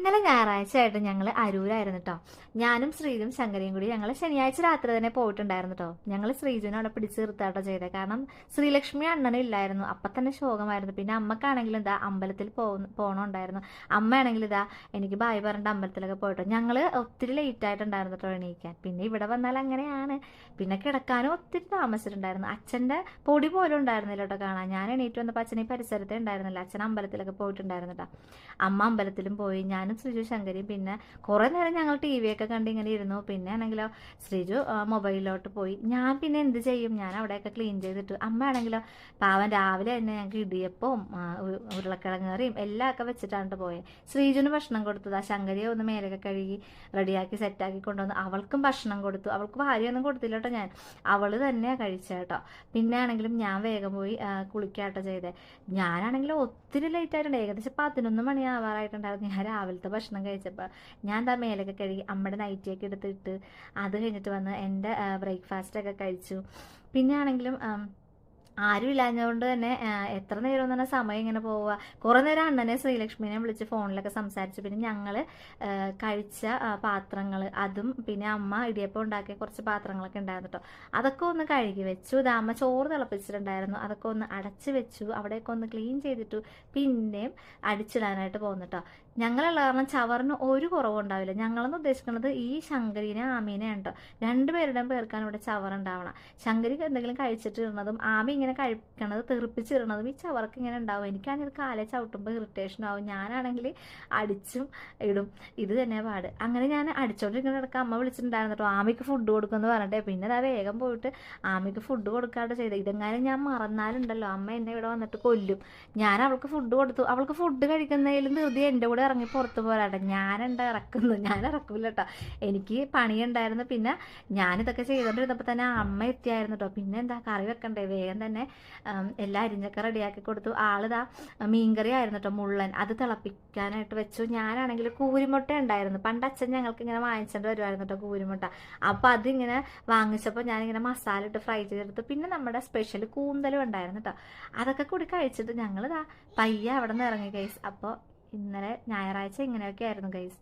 ഇന്നലെ ഞായറാഴ്ച ആയിട്ട് ഞങ്ങൾ അരൂരായിരുന്നു കേട്ടോ. ഞാനും ശ്രീജും ശങ്കരയും കൂടി ഞങ്ങൾ ശനിയാഴ്ച രാത്രി തന്നെ പോയിട്ടുണ്ടായിരുന്നു കേട്ടോ. ഞങ്ങൾ ശ്രീജുവിനെ അവിടെ പിടിച്ച് നിർത്താട്ടോ ചെയ്തത്. കാരണം ശ്രീലക്ഷ്മി അണ്ണനും ഇല്ലായിരുന്നു, അപ്പം തന്നെ ശോകമായിരുന്നു. പിന്നെ അമ്മക്കാണെങ്കിലും ഇതാ അമ്പലത്തിൽ പോകണമുണ്ടായിരുന്നു. അമ്മയാണെങ്കിൽ ഇതാ എനിക്ക് ബായ് പറഞ്ഞിട്ട് അമ്പലത്തിലൊക്കെ പോയിട്ടോ. ഞങ്ങൾ ഒത്തിരി ലേറ്റ് ആയിട്ടുണ്ടായിരുന്നു കേട്ടോ എണീക്കാൻ. പിന്നെ ഇവിടെ വന്നാൽ അങ്ങനെയാണ്. പിന്നെ കിടക്കാനും ഒത്തിരി താമസിച്ചിട്ടുണ്ടായിരുന്നു. അച്ഛൻ്റെ പൊടി പോലും ഉണ്ടായിരുന്നില്ല കേട്ടോ കാണാൻ. ഞാൻ എണീറ്റ് വന്നപ്പോൾ അച്ഛൻ ഈ പരിസരത്തേ ഉണ്ടായിരുന്നില്ല. അച്ഛൻ അമ്പലത്തിലൊക്കെ പോയിട്ടുണ്ടായിരുന്നു കേട്ടോ. അമ്മ അമ്പലത്തിലും പോയി. ഞാനും ശ്രീജു ശങ്കരിയും പിന്നെ കുറേ നേരം ഞങ്ങൾ ടി വി ഒക്കെ കണ്ട് ഇങ്ങനെ ഇരുന്നു. പിന്നെ ആണെങ്കിലോ ശ്രീജു മൊബൈലിലോട്ട് പോയി. ഞാൻ പിന്നെ എന്ത് ചെയ്യും, ഞാൻ അവിടെയൊക്കെ ക്ലീൻ ചെയ്തിട്ടു. അമ്മ ആണെങ്കിലോ പാവൻ രാവിലെ തന്നെ ഞങ്ങൾക്ക് ഇടിയപ്പവും ഉരുളക്കിഴങ്ങറിയും എല്ലാം ഒക്കെ വെച്ചിട്ടാണ് പോയത്. ശ്രീജുവിന് ഭക്ഷണം കൊടുത്തത്. ആ ശങ്കരിയെ ഒന്ന് മേലൊക്കെ കഴുകി റെഡിയാക്കി സെറ്റാക്കി കൊണ്ടുവന്ന് അവൾക്കും ഭക്ഷണം കൊടുത്തു. അവൾക്ക് ഭാര്യമൊന്നും കൊടുത്തില്ല കേട്ടോ. ഞാൻ അവൾ തന്നെയാണ് കഴിച്ചേട്ടോ. പിന്നെ ആണെങ്കിലും ഞാൻ വേഗം പോയി കുളിക്കാട്ടോ ചെയ്തേ. ഞാനാണെങ്കിലും ഒത്തിരി ലേറ്റ് ആയിട്ടുണ്ട്. ഏകദേശം 11 മണിയാവാറായിട്ടുണ്ടായിരുന്നു. ഞാൻ രാവിലത്തെ ഭക്ഷണം കഴിച്ചപ്പോൾ ഞാൻ എന്താ മേലൊക്കെ കഴുകി അമ്മയുടെ നൈറ്റിയൊക്കെ എടുത്തിട്ട് അത് കഴിഞ്ഞിട്ട് വന്ന് എൻ്റെ ബ്രേക്ക്ഫാസ്റ്റൊക്കെ കഴിച്ചു. പിന്നെ ആണെങ്കിലും ആരും ഇല്ലാഞ്ഞതുകൊണ്ട് തന്നെ എത്ര നേരം എന്ന് പറഞ്ഞാൽ സമയം ഇങ്ങനെ പോവുക. കുറേ നേരം അണ്ണനെ ശ്രീലക്ഷ്മിനെ വിളിച്ച് ഫോണിലൊക്കെ സംസാരിച്ചു. പിന്നെ ഞങ്ങൾ കഴിച്ച പാത്രങ്ങൾ അതും പിന്നെ അമ്മ ഇടിയപ്പം ഉണ്ടാക്കിയ കുറച്ച് പാത്രങ്ങളൊക്കെ ഉണ്ടായിരുന്നു കേട്ടോ. അതൊക്കെ ഒന്ന് കഴുകി വെച്ചു. ഇത് അമ്മ ചോറ് തിളപ്പിച്ചിട്ടുണ്ടായിരുന്നു, അതൊക്കെ ഒന്ന് അടച്ച് വെച്ചു. അവിടെയൊക്കെ ഒന്ന് ക്ലീൻ ചെയ്തിട്ടു. പിന്നെയും അടിച്ചിടാനായിട്ട് പോകുന്നു കേട്ടോ. ഞങ്ങളുള്ള കാരണം ചവറിന് ഒരു കുറവുണ്ടാവില്ല. ഞങ്ങളെന്ന് ഉദ്ദേശിക്കുന്നത് ഈ ശങ്കരിനെ ആമീനെയാണ് കേട്ടോ. രണ്ടുപേരുടെയും പേർക്കാണ് ഇവിടെ ചവറുണ്ടാവണം. ശങ്കരിക്ക് എന്തെങ്കിലും കഴിച്ചിട്ടിരുന്നതും ആമി ഇങ്ങനെ കഴിക്കണത് തെറിപ്പിച്ചിരുന്നതും ഈ ചവർക്ക് ഇങ്ങനെ ഉണ്ടാവും. എനിക്കാണെങ്കിൽ കാലെ ചവിട്ടുമ്പോൾ ഇറിറ്റേഷൻ ആവും. ഞാനാണെങ്കിൽ അടിച്ചും ഇടും. ഇത് തന്നെ പാട്. അങ്ങനെ ഞാൻ അടിച്ചോണ്ടിരിക്കുന്ന ഇടയ്ക്ക് അമ്മ വിളിച്ചിട്ടുണ്ടായിരുന്നു കേട്ടോ, ആമിക്ക് ഫുഡ് കൊടുക്കുമെന്ന് പറഞ്ഞിട്ട്. പിന്നെ അതാ വേഗം പോയിട്ട് ആമിക്ക് ഫുഡ് കൊടുക്കാണ്ട് ചെയ്തത്. ഇതെങ്ങാനും ഞാൻ മറന്നാലുണ്ടല്ലോ അമ്മ എന്നെ ഇവിടെ വന്നിട്ട് കൊല്ലും. ഞാൻ അവൾക്ക് ഫുഡ് കൊടുത്തു. അവൾക്ക് ഫുഡ് കഴിക്കുന്നതിലും ധൃതി എൻ്റെ കൂടെ ഇറങ്ങി പുറത്ത് പോരാട്ടെ. ഞാനെന്താ ഇറക്കുന്നു, ഞാൻ ഇറക്കൂല കേട്ടോ. എനിക്ക് പണിയുണ്ടായിരുന്നു. പിന്നെ ഞാനിതൊക്കെ ചെയ്തോണ്ടിരുന്നപ്പോൾ തന്നെ അമ്മ എത്തിയായിരുന്നു കേട്ടോ. പിന്നെ എന്താ കറി വെക്കണ്ടേ, വേഗം തന്നെ എല്ലാം അരിഞ്ഞൊക്കെ റെഡിയാക്കി കൊടുത്തു. ആളിതാ മീൻകറി ആയിരുന്നു കേട്ടോ, മുള്ളൻ. അത് തിളപ്പിക്കാനായിട്ട് വെച്ചു. ഞാനാണെങ്കിൽ കൂരിമുട്ട ഉണ്ടായിരുന്നു. പണ്ട് അച്ഛൻ ഞങ്ങൾക്ക് ഇങ്ങനെ വാങ്ങിച്ചിട്ട് വരുമായിരുന്നു കേട്ടോ കൂരിമുട്ട. അപ്പോൾ അതിങ്ങനെ വാങ്ങിച്ചപ്പോൾ ഞാനിങ്ങനെ മസാല ഇട്ട് ഫ്രൈ ചെയ്തെടുത്തു. പിന്നെ നമ്മുടെ സ്പെഷ്യൽ കൂന്തലും ഉണ്ടായിരുന്നു കേട്ടോ. അതൊക്കെ കൂടി കഴിച്ചിട്ട് ഞങ്ങളിതാ പയ്യെ അവിടെ നിന്ന് ഇറങ്ങി ഗൈസ്. അപ്പോൾ ഇന്നലെ ഞായറാഴ്ച ഇങ്ങനെയൊക്കെ ആയിരുന്നു ഗൈസ്.